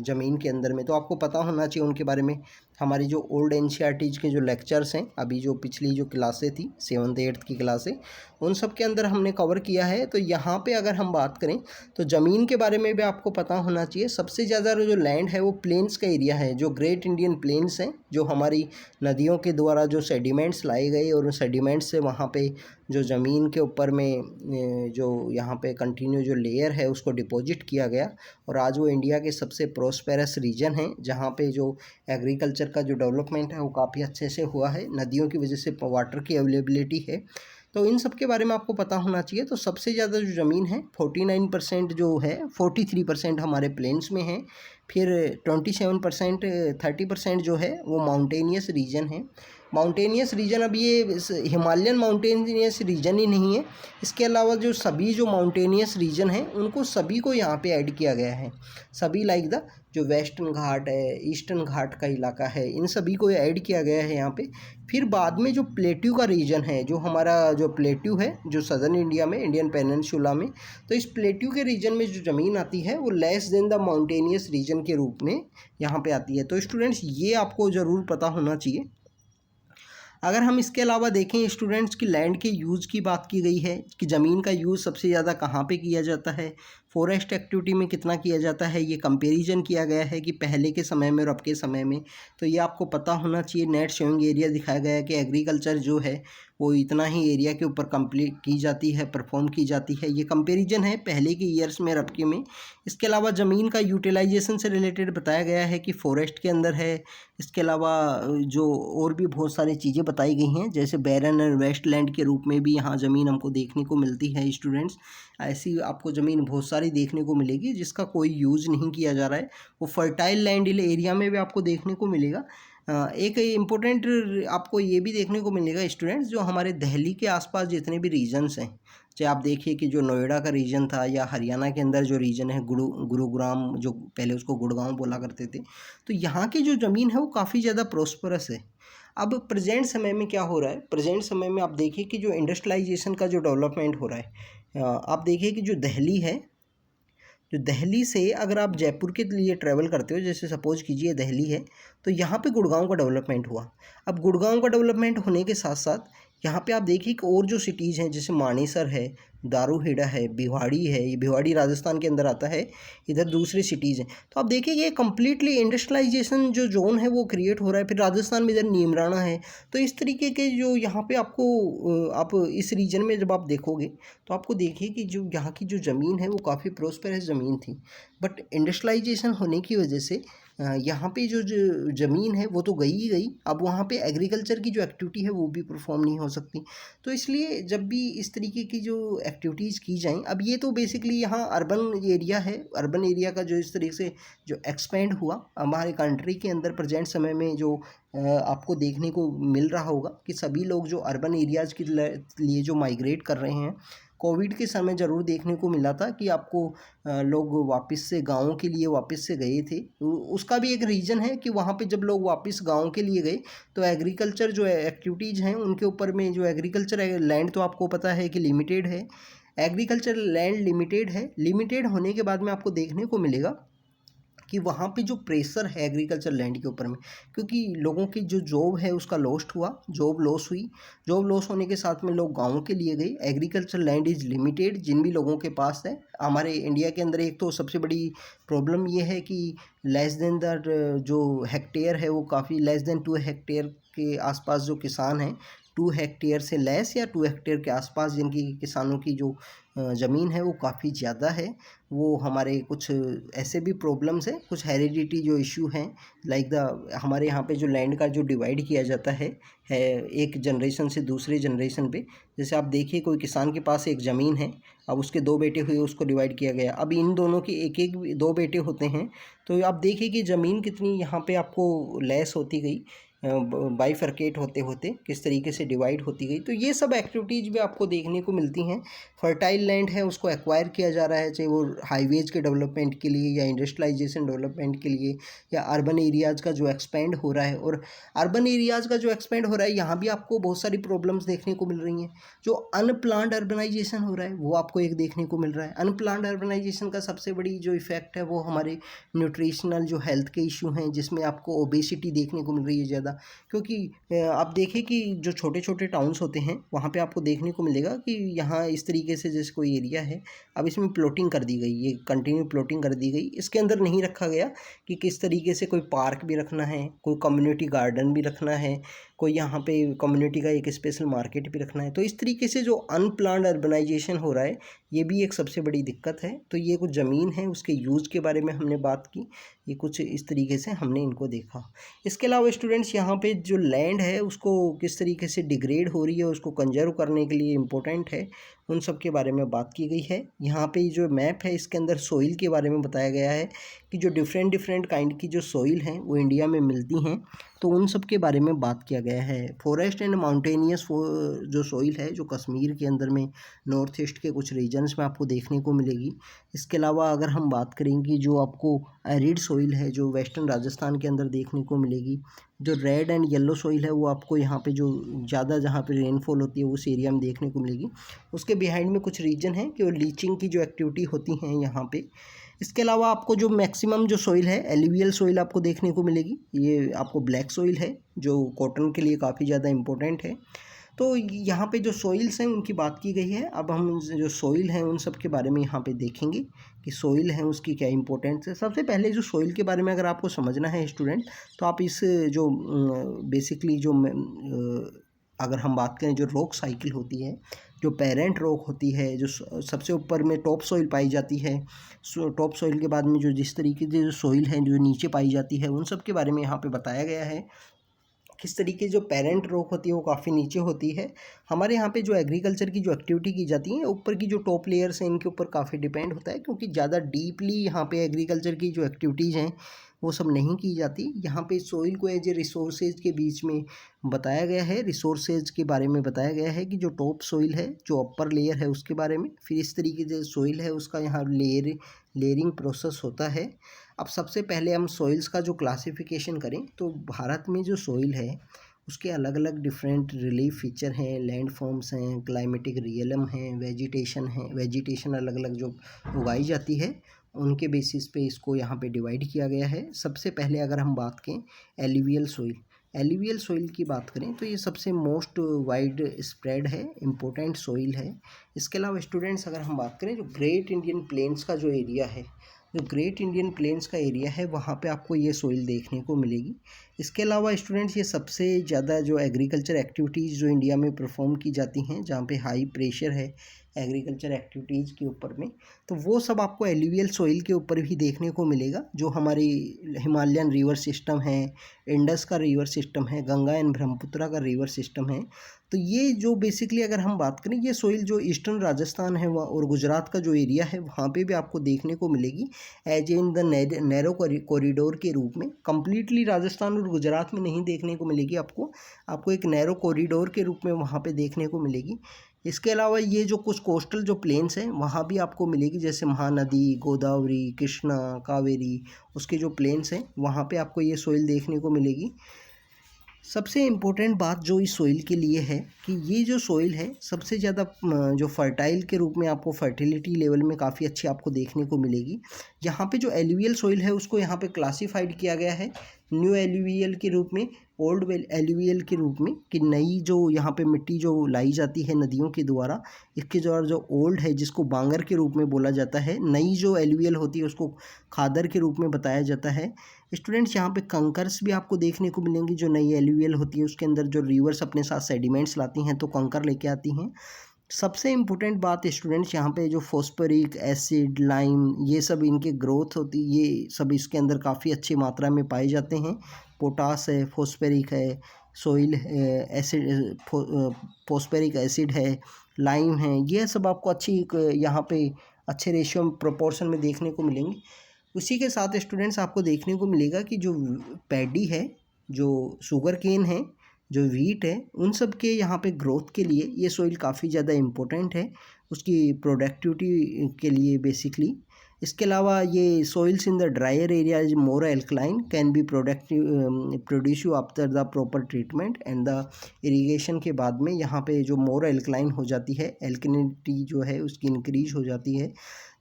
ज़मीन के अंदर में। तो आपको पता होना चाहिए उनके बारे में। हमारी जो ओल्ड एनसीईआरटीज़ के जो लेक्चर्स हैं, अभी जो पिछली जो क्लासें थी 7th 8th की क्लासें, उन सब के अंदर हमने कवर किया है। तो यहाँ पे अगर हम बात करें तो ज़मीन के बारे में भी आपको पता होना चाहिए। सबसे ज़्यादा जो लैंड है वो प्लेन्स का एरिया है, जो ग्रेट इंडियन प्लेन्स हैं, जो हमारी नदियों के द्वारा जो सेडिमेंट्स लाए गए और उन सेडिमेंट्स से वहाँ पे जो ज़मीन के ऊपर में जो यहाँ पे कंटिन्यू जो लेयर है उसको डिपॉजिट किया गया, और आज वो इंडिया के सबसे प्रोस्पेरस रीजन है, जहाँ पे जो एग्रीकल्चर का जो डेवलपमेंट है वो काफ़ी अच्छे से हुआ है। नदियों की वजह से वाटर की अवेलेबिलिटी है। तो इन सब के बारे में आपको पता होना चाहिए। तो सबसे ज़्यादा जो ज़मीन है 49% जो है, 43% हमारे प्लेन्स में है। फिर 27% 30% जो है वो माउंटेनियस रीजन है। माउंटेनियस रीजन, अब ये हिमालयन माउंटेनियस रीजन ही नहीं है, इसके अलावा जो सभी जो माउंटेनियस रीजन हैं उनको सभी को यहाँ पे ऐड किया गया है। सभी लाइक द जो वेस्टर्न घाट है, ईस्टर्न घाट का इलाका है, इन सभी को ऐड किया गया है यहाँ पे। फिर बाद में जो प्लेट्यू का रीजन है, जो हमारा जो प्लेट्यू है जो सदर्न इंडिया में, इंडियन पेनिनसुला में, तो इस प्लेट्यू के रीजन में जो ज़मीन आती है वो less than the mountainous region के रूप में यहाँ पे आती है। तो स्टूडेंट्स, ये आपको ज़रूर पता होना चाहिए। अगर हम इसके अलावा देखें स्टूडेंट्स की लैंड के यूज़ की बात की गई है कि ज़मीन का यूज़ सबसे ज़्यादा कहाँ पे किया जाता है, फॉरेस्ट एक्टिविटी में कितना किया जाता है, ये कंपैरिजन किया गया है कि पहले के समय में और अब के समय में। तो ये आपको पता होना चाहिए। नेट शोइंग एरिया दिखाया गया है कि एग्रीकल्चर जो है वो इतना ही एरिया के ऊपर कंप्लीट की जाती है, परफॉर्म की जाती है। ये कंपैरिजन है पहले के ईयर्स में और अब के में। इसके अलावा ज़मीन का यूटिलाइजेशन से रिलेटेड बताया गया है कि फॉरेस्ट के अंदर है। इसके अलावा जो और भी बहुत सारी चीज़ें बताई गई हैं, जैसे बैरन और वेस्ट लैंड के रूप में भी यहाँ ज़मीन हमको देखने को मिलती है। स्टूडेंट्स, ऐसी आपको ज़मीन बहुत सारी देखने को मिलेगी जिसका कोई यूज़ नहीं किया जा रहा है। वो फर्टाइल लैंड एरिया में भी आपको देखने को मिलेगा। एक इम्पोर्टेंट आपको ये भी देखने को मिलेगा स्टूडेंट्स, जो हमारे दिल्ली के आसपास जितने भी रीजन्स हैं, चाहे आप देखिए कि जो नोएडा का रीजन था या हरियाणा के अंदर जो रीजन है गुरुग्राम, जो पहले उसको गुड़गांव बोला करते थे, तो यहाँ की जो ज़मीन है वो काफ़ी ज़्यादा प्रोस्परस है। अब प्रेजेंट समय में क्या हो रहा है, प्रेजेंट समय में आप देखिए कि जो इंडस्ट्रियलाइजेशन का जो डेवलपमेंट हो रहा है, आप देखिए कि जो दिल्ली है, जो दिल्ली से अगर आप जयपुर के लिए ट्रैवल करते हो, जैसे सपोज कीजिए दिल्ली है, तो यहाँ पे गुड़गांव का डेवलपमेंट हुआ। अब गुड़गांव का डेवलपमेंट होने के साथ साथ यहाँ पे आप देखिए कि और जो सिटीज़ हैं, जैसे मानेसर है, दारूहेड़ा है, भिवाड़ी है, ये भिवाड़ी राजस्थान के अंदर आता है, इधर दूसरी सिटीज़ हैं। तो आप देखिए ये कम्प्लीटली इंडस्ट्रियलाइजेशन जो जोन है वो क्रिएट हो रहा है। फिर राजस्थान में इधर नीमराना है। तो इस तरीके के जो यहाँ पे आपको आप इस रीजन में जब आप देखोगे तो आपको देखिए कि जो यहाँ की जो ज़मीन है वो काफ़ी प्रोस्पेरस ज़मीन थी, बट इंडस्ट्रियलाइजेशन होने की वजह से यहाँ पे जो ज़मीन है वो तो गई ही गई। अब वहाँ पे एग्रीकल्चर की जो एक्टिविटी है वो भी परफॉर्म नहीं हो सकती। तो इसलिए जब भी इस तरीके की जो एक्टिविटीज़ की जाएं, अब ये तो बेसिकली यहाँ अर्बन एरिया है, अर्बन एरिया का जो इस तरीके से जो एक्सपेंड हुआ हमारे कंट्री के अंदर प्रेजेंट समय में जो आपको देखने को मिल रहा होगा कि सभी लोग जो अर्बन एरियाज़ के लिए जो माइग्रेट कर रहे हैं, कोविड के समय ज़रूर देखने को मिला था कि आपको लोग वापस से गाँव के लिए वापस से गए थे। उसका भी एक रीज़न है कि वहाँ पे जब लोग वापस गाँव के लिए गए तो एग्रीकल्चर जो एक्टिविटीज़ हैं उनके ऊपर में जो एग्रीकल्चर लैंड तो आपको पता है कि लिमिटेड है। एग्रीकल्चर लैंड लिमिटेड है, लिमिटेड होने के बाद में आपको देखने को मिलेगा कि वहाँ पे जो प्रेशर है एग्रीकल्चर लैंड के ऊपर में, क्योंकि लोगों की जो जॉब है उसका लॉस्ट हुआ, जॉब लॉस हुई। जॉब लॉस होने के साथ में लोग गाँव के लिए गए। एग्रीकल्चर लैंड इज़ लिमिटेड जिन भी लोगों के पास है। हमारे इंडिया के अंदर एक तो सबसे बड़ी प्रॉब्लम ये है कि लेस देन द जो हेक्टेयर है वो काफ़ी लेस देन 2 हेक्टेयर के आसपास जो किसान हैं, 2 हेक्टेयर से लेस या 2 हेक्टेयर के आसपास जिनकी किसानों की जो ज़मीन है वो काफ़ी ज़्यादा है। वो हमारे कुछ ऐसे भी प्रॉब्लम्स हैं, कुछ हेरिडिटी जो इशू हैं, लाइक द हमारे यहाँ पे जो लैंड का जो डिवाइड किया जाता है एक जनरेशन से दूसरे जनरेशन पे। जैसे आप देखिए कोई किसान के पास एक ज़मीन है, अब उसके 2 बेटे हुए, उसको डिवाइड किया गया। अब इन दोनों के एक 2 बेटे होते हैं, तो आप देखिए कि ज़मीन कितनी यहाँ पे आपको लेस होती गई, बाइफरकेट होते होते किस तरीके से डिवाइड होती गई। तो ये सब एक्टिविटीज़ भी आपको देखने को मिलती हैं। फर्टाइल लैंड है उसको एक्वायर किया जा रहा है, चाहे वो हाईवेज़ के डेवलपमेंट के लिए या इंडस्ट्रियलाइजेशन डेवलपमेंट के लिए या अर्बन एरियाज़ का जो एक्सपेंड हो रहा है। और अर्बन एरियाज़ का जो एक्सपेंड हो रहा है यहाँ भी आपको बहुत सारी प्रॉब्लम्स देखने को मिल रही हैं। जो अनप्लान्ड अर्बनाइजेशन हो रहा है वो आपको एक देखने को मिल रहा है। अनप्लान्ड अर्बनाइजेशन का सबसे बड़ी जो इफेक्ट है वो हमारे न्यूट्रिशनल जो हेल्थ के इशू हैं, जिसमें आपको ओबेसिटी देखने को मिल रही है ज़्यादा। क्योंकि आप देखें कि जो छोटे छोटे टाउन्स होते हैं वहाँ पे आपको देखने को मिलेगा कि यहाँ इस तरीके से जैसे कोई एरिया है, अब इसमें प्लॉटिंग कर दी गई, ये कंटिन्यू प्लॉटिंग कर दी गई। इसके अंदर नहीं रखा गया कि किस तरीके से कोई पार्क भी रखना है, कोई कम्युनिटी गार्डन भी रखना है, कोई यहाँ पे कम्युनिटी का एक स्पेशल मार्केट भी रखना है। तो इस तरीके से जो अनप्लान्ड अर्बनाइजेशन हो रहा है ये भी एक सबसे बड़ी दिक्कत है। तो ये कुछ ज़मीन है उसके यूज़ के बारे में हमने बात की, ये कुछ इस तरीके से हमने इनको देखा। इसके अलावा स्टूडेंट्स यहाँ पे जो लैंड है उसको किस तरीके से डिग्रेड हो रही है, उसको कंजर्व करने के लिए इम्पोर्टेंट है, उन सब के बारे में बात की गई है। यहाँ पे जो मैप है इसके अंदर सोइल के बारे में बताया गया है कि जो डिफरेंट डिफरेंट काइंड की जो सोइल हैं वो इंडिया में मिलती हैं, तो उन सब के बारे में बात किया गया है। फॉरेस्ट एंड माउंटेनियस जो सोइल है जो कश्मीर के अंदर में नॉर्थ ईस्ट के कुछ रीजन्स में आपको देखने को मिलेगी। इसके अलावा अगर हम बात करेंगे जो आपको एरिड सोइल है जो वेस्टर्न राजस्थान के अंदर देखने को मिलेगी। जो रेड एंड येलो सोइल है वो आपको यहाँ पे जो ज़्यादा जहाँ पे रेनफॉल होती है उस एरिया में देखने को मिलेगी। उसके बिहाइंड में कुछ रीजन है कि वो लीचिंग की जो एक्टिविटी होती हैं यहाँ पे। इसके अलावा आपको जो मैक्सिमम जो सोइल है एलुवियल सोइल आपको देखने को मिलेगी। ये आपको ब्लैक सोइल है जो कॉटन के लिए काफ़ी ज़्यादा इम्पोर्टेंट है। तो यहाँ पे जो सोइल्स हैं उनकी बात की गई है। अब हम जो सोइल हैं उन सब के बारे में यहाँ पे देखेंगे कि सोइल है उसकी क्या इंपॉर्टेंस है। सबसे पहले जो सोइल के बारे में अगर आपको समझना है स्टूडेंट, तो आप इस जो बेसिकली जो अगर हम बात करें जो रॉक साइकिल होती है, जो पेरेंट रॉक होती है, जो सबसे ऊपर में टॉप सोइल पाई जाती है, टॉप सोइल के बाद में जो जिस तरीके से जो सोइल है जो नीचे पाई जाती है, उन सब के बारे में यहाँ पे बताया गया है। किस तरीके जो पेरेंट रॉक होती है वो काफ़ी नीचे होती है। हमारे यहाँ पे जो एग्रीकल्चर की जो एक्टिविटी की जाती है ऊपर की जो टॉप लेयर्स हैं इनके ऊपर काफ़ी डिपेंड होता है, क्योंकि ज़्यादा डीपली यहाँ पे एग्रीकल्चर की जो एक्टिविटीज़ हैं वो सब नहीं की जाती। यहाँ पे सोइल को एज ए रिसोर्सेज के बीच में बताया गया है, रिसोर्सेज के बारे में बताया गया है कि जो टॉप सोइल है जो अपर लेयर है उसके बारे में, फिर इस तरीके से सोइल है उसका यहाँ लेयरिंग प्रोसेस होता है। अब सबसे पहले हम सोइल्स का जो क्लासिफिकेशन करें तो भारत में जो सोइल है उसके अलग अलग डिफरेंट रिलीफ फीचर हैं, लैंड फॉर्म्स हैं, क्लाइमेटिक रियलम हैं, वेजिटेशन अलग अलग जो उगाई जाती है उनके बेसिस पे इसको यहाँ पे डिवाइड किया गया है। सबसे पहले अगर हम बात करें एलुवियल सोइल, एलुवियल सॉइल की बात करें तो ये सबसे मोस्ट वाइड स्प्रेड है, इम्पोर्टेंट सॉइल है। इसके अलावा स्टूडेंट्स अगर हम बात करें जो ग्रेट इंडियन प्लेन्स का जो एरिया है, जो ग्रेट इंडियन प्लेन्स का एरिया है वहाँ पे आपको ये सॉइल देखने को मिलेगी। इसके अलावा स्टूडेंट्स ये सबसे ज़्यादा जो एग्रीकल्चर एक्टिविटीज़ जो इंडिया में परफॉर्म की जाती हैं, जहाँ पे हाई प्रेशर है एग्रीकल्चर एक्टिविटीज़ के ऊपर में, तो वो सब आपको एलुवियल सॉइल के ऊपर भी देखने को मिलेगा। जो हमारी हिमालयन रिवर सिस्टम है, इंडस का रिवर सिस्टम है, गंगा एंड ब्रह्मपुत्रा का रिवर सिस्टम है, तो ये जो बेसिकली अगर हम बात करें ये सॉइल जो ईस्टर्न राजस्थान है वह और गुजरात का जो एरिया है वहाँ पे भी आपको देखने को मिलेगी as in the narrow corridor के रूप में। कम्प्लीटली राजस्थान और गुजरात में नहीं देखने को मिलेगी आपको एक नैरो कॉरिडोर के रूप में वहाँ पे देखने को मिलेगी। इसके अलावा ये जो कुछ कोस्टल जो प्लेन्स हैं वहाँ भी आपको मिलेगी, जैसे महानदी, गोदावरी, कृष्णा, कावेरी, उसके जो प्लेन्स हैं वहाँ पे आपको ये सॉइल देखने को मिलेगी। सबसे इम्पोर्टेंट बात जो इस सॉइल के लिए है कि ये जो सॉइल है सबसे ज़्यादा जो फर्टाइल के रूप में आपको फर्टिलिटी लेवल में काफ़ी अच्छी आपको देखने को मिलेगी। यहाँ पे जो एलुवियल सॉइल है उसको यहाँ पे क्लासिफाइड किया गया है न्यू एलुवियल के रूप में, ओल्ड एलुवियल के रूप में, कि नई जो यहाँ पे मिट्टी जो लाई जाती है नदियों के द्वारा, इसके द्वारा जो ओल्ड है जिसको बांगर के रूप में बोला जाता है, नई जो एलुवियल होती है उसको खादर के रूप में बताया जाता है। स्टूडेंट्स यहाँ पे कंकर्स भी आपको देखने को मिलेंगी। जो नई एलुवियल होती है उसके अंदर जो रिवर्स अपने साथ सेडिमेंट्स लाती हैं तो कंकर लेके आती हैं। सबसे इम्पोर्टेंट बात स्टूडेंट्स यहाँ पे जो फॉस्फोरिक एसिड, लाइम, ये सब इनके ग्रोथ होती, ये सब इसके अंदर काफ़ी अच्छी मात्रा में पाए जाते हैं। पोटास है, फॉस्फोरिक है, सोइल एसिड, फॉस्फोरिक एसिड है, लाइम है, ये सब आपको अच्छी यहाँ पे अच्छे रेशियो में प्रोपोर्शन में देखने को मिलेंगे। उसी के साथ स्टूडेंट्स आपको देखने को मिलेगा कि जो पैडी है, जो शुगर केन है, जो वीट है, उन सब के यहाँ पे ग्रोथ के लिए ये सॉइल काफ़ी ज़्यादा इम्पोर्टेंट है उसकी प्रोडक्टिविटी के लिए बेसिकली। इसके अलावा ये soils in the dryer area is more alkaline can be produce you after the proper treatment and the irrigation के बाद में यहाँ पे जो मोर एल्कलाइन हो जाती है, एल्कलिनिटी जो है उसकी इंक्रीज हो जाती है।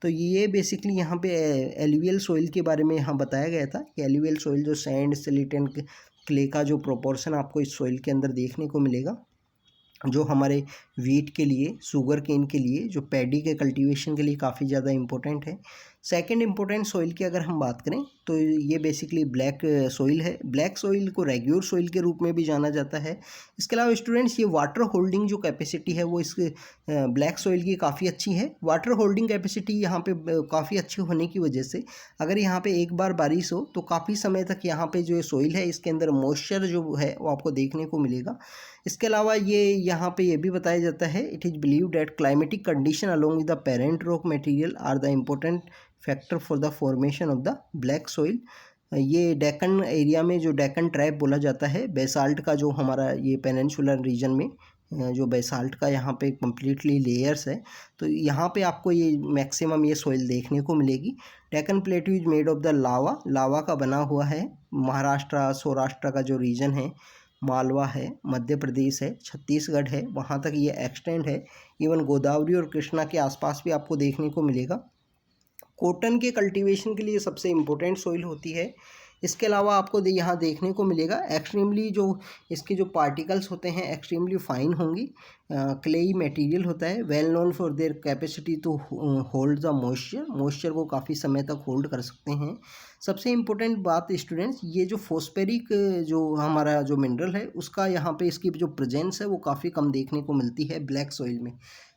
तो ये बेसिकली यहाँ पे एलुवियल सॉइल के बारे में यहाँ बताया गया था कि एलुवियल सॉइल जो सैंड, सिलिट एंड क्ले का जो प्रोपोर्शन आपको इस सॉइल के अंदर देखने को मिलेगा, जो हमारे वीट के लिए, शुगर केन के लिए, जो पैडी के कल्टीवेशन के लिए काफ़ी ज़्यादा इम्पोर्टेंट है। सेकंड इम्पोर्टेंट सॉइल की अगर हम बात करें तो ये बेसिकली ब्लैक सॉइल है। ब्लैक सॉइल को रेग्यूर सॉइल के रूप में भी जाना जाता है। इसके अलावा स्टूडेंट्स ये वाटर होल्डिंग जो कैपेसिटी है वो इस ब्लैक सॉइल की काफ़ी अच्छी है। वाटर होल्डिंग कैपेसिटी यहाँ पे काफ़ी अच्छी होने की वजह से अगर यहाँ पे एक बार बारिश हो तो काफ़ी समय तक यहाँ पे जो सॉइल है इसके अंदर मॉइस्चर जो है वो आपको देखने को मिलेगा। इसके अलावा ये यहाँ पे ये भी बताया जाता है, it is believe that climatic condition along with the parent rock material are the important factor for the formation of the black soil. ये डेक्कन एरिया में जो डेक्कन ट्रैप बोला जाता है, बेसाल्ट का जो हमारा ये पेनिनसुलर रीजन में जो बेसाल्ट का यहाँ पे कम्प्लीटली लेयर्स है, तो यहाँ पे आपको ये मैक्सिमम ये सॉइल देखने को मिलेगी। Deccan प्लेटू is made of the lava का बना हुआ है। महाराष्ट्र, सौराष्ट्र का जो रीजन है, मालवा है, मध्य प्रदेश है, छत्तीसगढ़ है, वहाँ तक ये एक्सटेंड है। इवन गोदावरी और कृष्णा के आसपास भी आपको देखने को मिलेगा। कॉटन के कल्टीवेशन के लिए सबसे इम्पोर्टेंट सॉइल होती है। इसके अलावा आपको यहाँ देखने को मिलेगा एक्सट्रीमली जो इसके जो पार्टिकल्स होते हैं एक्सट्रीमली फाइन होंगी। क्लेई मटेरियल होता है, well known for their capacity to hold the moisture को काफ़ी समय तक होल्ड कर सकते हैं। सबसे इम्पोर्टेंट बात स्टूडेंट्स, ये जो फॉस्फेरिक जो हमारा जो मिनरल है उसका यहाँ पे इसकी जो प्रेजेंस है वो काफ़ी कम देखने को मिलती है ब्लैक सॉइल में।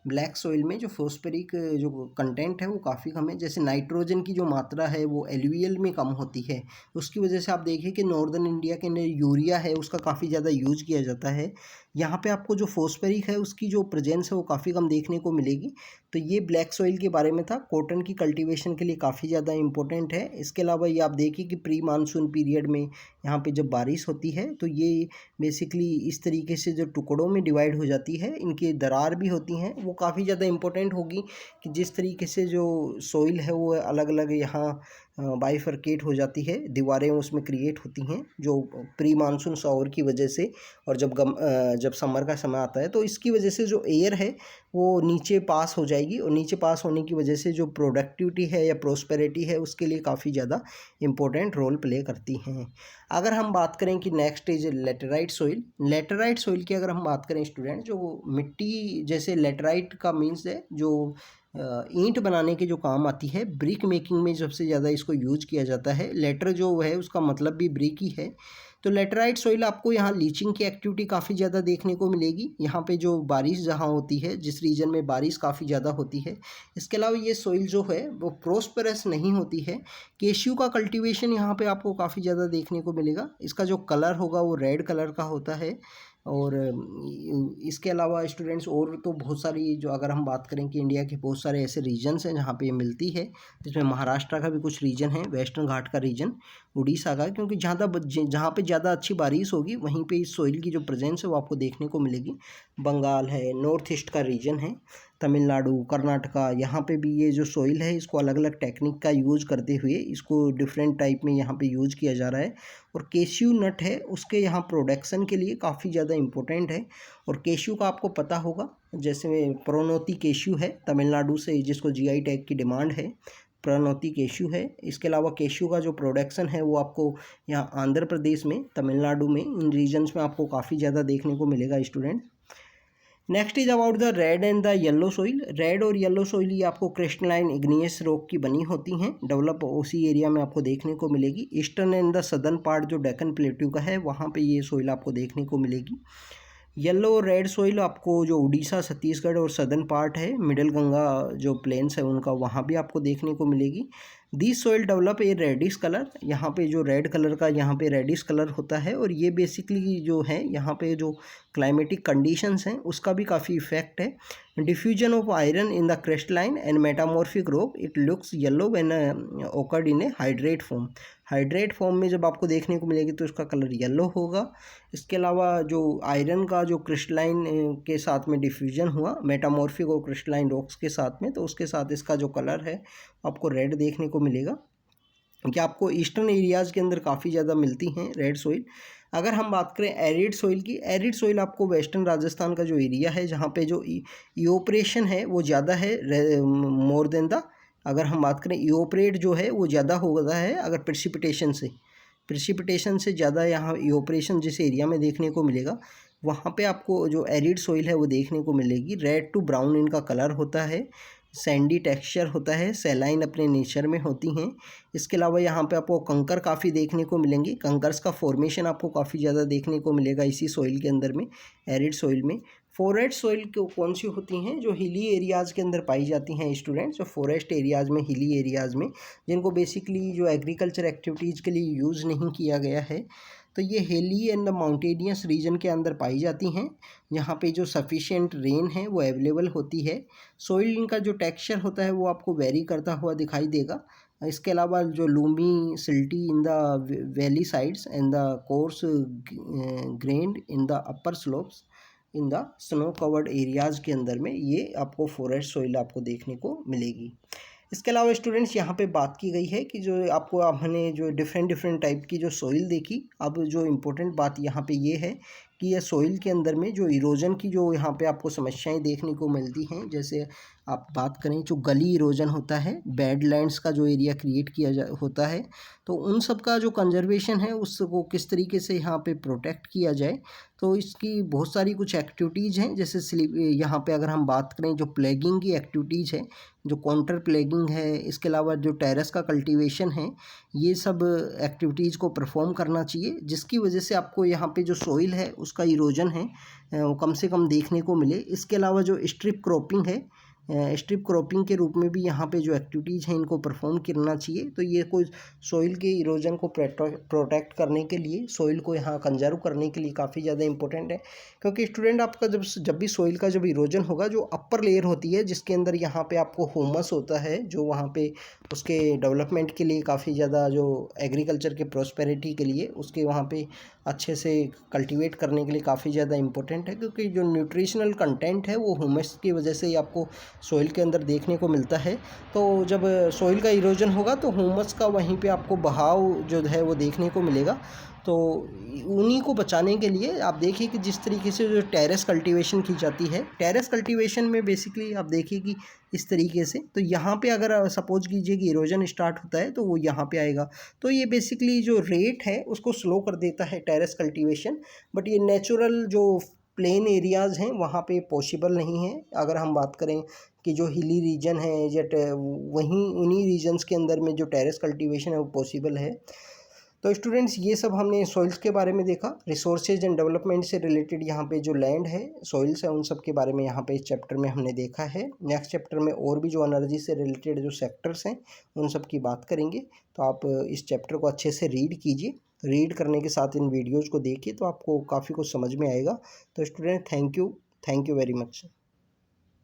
ब्लैक सॉइल में जो फॉस्फेरिक जो कंटेंट है वो काफ़ी कम है। जैसे नाइट्रोजन की जो मात्रा है वो एलुवियल में कम होती है, उसकी वजह से आप देखिए कि नॉर्दर्न इंडिया के अंदर यूरिया है उसका काफ़ी ज़्यादा यूज किया जाता है। यहाँ पे आपको जो फॉस्फेरिक है उसकी जो प्रेजेंस है वो काफ़ी कम देखने को मिलेगी। तो ये ब्लैक सॉइल के बारे में था, कॉटन की कल्टीवेशन के लिए काफ़ी ज़्यादा इंपॉर्टेंट है। इसके अलावा ये आप देखिए कि प्री मानसून पीरियड में यहाँ पे जब बारिश होती है तो ये बेसिकली इस तरीके से जो टुकड़ों में डिवाइड हो जाती है, इनकी दरार भी होती हैं, वो काफ़ी ज़्यादा इंपॉर्टेंट होगी कि जिस तरीके से जो सॉइल है वो अलग अलग यहाँ बाइफरकेट हो जाती है, दीवारें उसमें क्रिएट होती हैं जो प्री मानसून शॉवर की वजह से, और जब समर का समय आता है तो इसकी वजह से जो एयर है वो नीचे पास हो जाएगी, और नीचे पास होने की वजह से जो प्रोडक्टिविटी है या प्रोस्पेरिटी है उसके लिए काफ़ी ज़्यादा इम्पोर्टेंट रोल प्ले करती हैं। अगर हम बात करें कि next is laterite soil. Laterite soil की अगर हम बात करें स्टूडेंट, जो मिट्टी जैसे लेटेराइट का मीन्स है जो ईंट बनाने के जो काम आती है, ब्रिक मेकिंग में सबसे ज़्यादा इसको यूज किया जाता है। लेटर जो है उसका मतलब भी ब्रिक ही है। तो लेटराइट सॉइल आपको यहाँ लीचिंग की एक्टिविटी काफ़ी ज़्यादा देखने को मिलेगी। यहाँ पे जो बारिश जहाँ होती है, जिस रीजन में बारिश काफ़ी ज़्यादा होती है, इसके अलावा ये सॉइल जो है वो प्रोस्पेरस नहीं होती है। केशू का कल्टीवेशन यहाँ पे आपको काफ़ी ज़्यादा देखने को मिलेगा। इसका जो कलर होगा वो रेड कलर का होता है। और इसके अलावा स्टूडेंट्स और तो बहुत सारी, जो अगर हम बात करें कि इंडिया के बहुत सारे ऐसे रीजन्स हैं जहाँ पे ये मिलती है, जिसमें महाराष्ट्र का भी कुछ रीजन है, वेस्टर्न घाट का रीजन, उड़ीसा का, क्योंकि जहाँ पे ज़्यादा अच्छी बारिश होगी वहीं पे इस सोइल की जो प्रेजेंस है वो आपको देखने को मिलेगी। बंगाल है, नॉर्थ ईस्ट का रीजन है, तमिलनाडु, कर्नाटका, यहाँ पे भी ये जो सोइल है इसको अलग अलग टेक्निक का यूज़ करते हुए इसको डिफरेंट टाइप में यहाँ पे यूज़ किया जा रहा है। और केश्यू नट है उसके यहाँ प्रोडक्शन के लिए काफ़ी ज़्यादा इम्पोर्टेंट है। और केश्यू का आपको पता होगा, जैसे प्रोनोती केश्यू है तमिलनाडु से, जिसको जीआई टैग की डिमांड है, प्रणोती केशु है। इसके अलावा केशु का जो प्रोडक्शन है वो आपको यहाँ आंध्र प्रदेश में, तमिलनाडु में, इन रीजन्स में आपको काफ़ी ज़्यादा देखने को मिलेगा student. Next is about the red and the yellow soil. Red और येलो सोइल ये आपको क्रिस्टलाइन इग्नियस रॉक की बनी होती हैं, डेवलप उसी एरिया में आपको देखने को मिलेगी। Eastern and the southern part जो डेक्कन प्लेट्यू का है वहाँ पे ये सोइल आपको देखने को मिलेगी। येलो और रेड सोइल आपको जो उड़ीसा, छत्तीसगढ़ और सदर्न पार्ट है, मिडल गंगा जो प्लेन्स है उनका, वहाँ भी आपको देखने को मिलेगी। This soil develop a reddish colour, यहाँ पे जो रेड कलर का यहाँ पे रेडिश कलर होता है, और ये बेसिकली जो है यहाँ पे जो क्लाइमेटिक कंडीशंस हैं उसका भी काफ़ी इफेक्ट है। Diffusion of iron in the crystalline and metamorphic rock, it looks yellow when occurred in A hydrate form. Hydrate form में जब आपको देखने को मिलेगी तो उसका कलर येलो होगा। इसके अलावा जो आयरन का जो क्रिस्टलाइन के साथ में डिफ्यूजन हुआ मेटामॉर्फिक और क्रिस्टलाइन रॉक्स के साथ में, तो उसके साथ इसका जो कलर है आपको रेड देखने को मिलेगा, कि आपको ईस्टर्न एरियाज़ के अंदर काफ़ी ज़्यादा मिलती हैं रेड सोइल। अगर हम बात करें एरिड सोइल की, एरिड सोइल आपको वेस्टर्न राजस्थान का जो एरिया है जहाँ पे जो इओपरेशन है वो ज़्यादा है, मोर देन द, अगर हम बात करें इओपरेट जो है वो ज़्यादा होता है अगर प्रेसिपिटेशन से ज़्यादा यहाँ इओपरेशन जिस एरिया में देखने को मिलेगा वहाँ पे आपको जो एरिड सोइल है वो देखने को मिलेगी। रेड टू ब्राउन इनका कलर होता है, सैंडी टेक्सचर होता है, सेलाइन अपने नेचर में होती हैं। इसके अलावा यहाँ पे आपको कंकर काफ़ी देखने को मिलेंगे, कंकर्स का फॉर्मेशन आपको काफ़ी ज़्यादा देखने को मिलेगा इसी सोइल के अंदर में, एरिड सोइल में। फॉरेस्ट सोइल कौन सी होती हैं, जो हिली एरियाज़ के अंदर पाई जाती हैं स्टूडेंट्स, जो फॉरेस्ट एरियाज़ में, हिली एरियाज़ में, जिनको बेसिकली जो एग्रीकल्चर एक्टिविटीज़ के लिए यूज़ नहीं किया गया है, तो ये हिली एंड द माउंटेनियस रीजन के अंदर पाई जाती हैं। यहाँ पे जो सफिशिएंट रेन है वो अवेलेबल होती है। सोइल इनका जो टेक्सचर होता है वो आपको वेरी करता हुआ दिखाई देगा। इसके अलावा जो Lumi silty in the valley sides and the course grand in the upper slopes in the snow covered areas के अंदर में ये आपको फॉरेस्ट सोइल आपको देखने को मिलेगी। इसके अलावा स्टूडेंट्स यहाँ पे बात की गई है कि जो आपको हमने जो डिफरेंट टाइप की जो सोइल देखी, अब जो इम्पोर्टेंट बात यहाँ पे ये है कि यह सोइल के अंदर में जो इरोजन की जो यहाँ पे आपको समस्याएं देखने को मिलती हैं, जैसे आप बात करें जो गली इरोजन होता है, बैडलैंड्स का जो एरिया क्रिएट किया होता है, तो उन सब का जो कंजर्वेशन है उसको किस तरीके से यहाँ पे प्रोटेक्ट किया जाए, तो इसकी बहुत सारी कुछ एक्टिविटीज़ हैं। जैसे यहाँ पे अगर हम बात करें जो प्लेगिंग की एक्टिविटीज़ है, जो काउंटर प्लेगिंग है, इसके अलावा जो टेरेस का कल्टीवेशन है, ये सब एक्टिविटीज़ को परफॉर्म करना चाहिए, जिसकी वजह से आपको यहाँ पे जो सोइल है उसका इरोजन है वो कम से कम देखने को मिले। इसके अलावा जो स्ट्रिप क्रॉपिंग है, स्ट्रिप क्रॉपिंग के रूप में भी यहाँ पे जो एक्टिविटीज़ हैं इनको परफॉर्म करना चाहिए। तो ये कोई सोइल के इरोजन को प्रोटेक्ट करने के लिए, सोइल को यहाँ कंजर्व करने के लिए काफ़ी ज़्यादा इंपॉर्टेंट है, क्योंकि स्टूडेंट आपका जब भी सोइल का जब इरोजन होगा, जो अपर लेयर होती है जिसके अंदर यहाँ पे आपको ह्यूमस होता है, जो वहाँ पे उसके डेवलपमेंट के लिए काफ़ी ज़्यादा, जो एग्रीकल्चर के प्रॉस्पेरिटी के लिए उसके वहाँ पे अच्छे से कल्टीवेट करने के लिए काफ़ी ज़्यादा इंपॉर्टेंट है, क्योंकि जो न्यूट्रिशनल कंटेंट है वो ह्यूमस की वजह से ही आपको सॉइल के अंदर देखने को मिलता है। तो जब सॉइल का इरोजन होगा तो ह्यूमस का वहीं पे आपको बहाव जो है वो देखने को मिलेगा। तो उन्हीं को बचाने के लिए आप देखिए कि जिस तरीके से जो टेरेस कल्टीवेशन की जाती है, टेरेस कल्टीवेशन में बेसिकली आप देखिए कि इस तरीके से, तो यहाँ पे अगर सपोज कीजिए कि इरोजन स्टार्ट होता है तो वो यहाँ पे आएगा, तो ये बेसिकली जो रेट है उसको स्लो कर देता है टेरेस कल्टीवेशन। बट ये नेचुरल जो प्लेन एरियाज़ हैं वहाँ पे पॉसिबल नहीं है। अगर हम बात करें कि जो हिली रीजन है या वहीं उन्हीं रीजन्स के अंदर में जो टेरेस कल्टीवेशन है वो पॉसिबल है। तो स्टूडेंट्स ये सब हमने सॉइल्स के बारे में देखा, रिसोर्सेज एंड डेवलपमेंट से रिलेटेड यहाँ पे जो लैंड है, सॉइल्स है, उन सब के बारे में यहाँ पे इस चैप्टर में हमने देखा है। नेक्स्ट चैप्टर में और भी जो एनर्जी से रिलेटेड जो सेक्टर्स हैं उन सब की बात करेंगे। तो आप इस चैप्टर को अच्छे से रीड कीजिए, रीड करने के साथ इन वीडियोज़ को देखिए तो आपको काफ़ी कुछ समझ में आएगा। तो student thank you very much.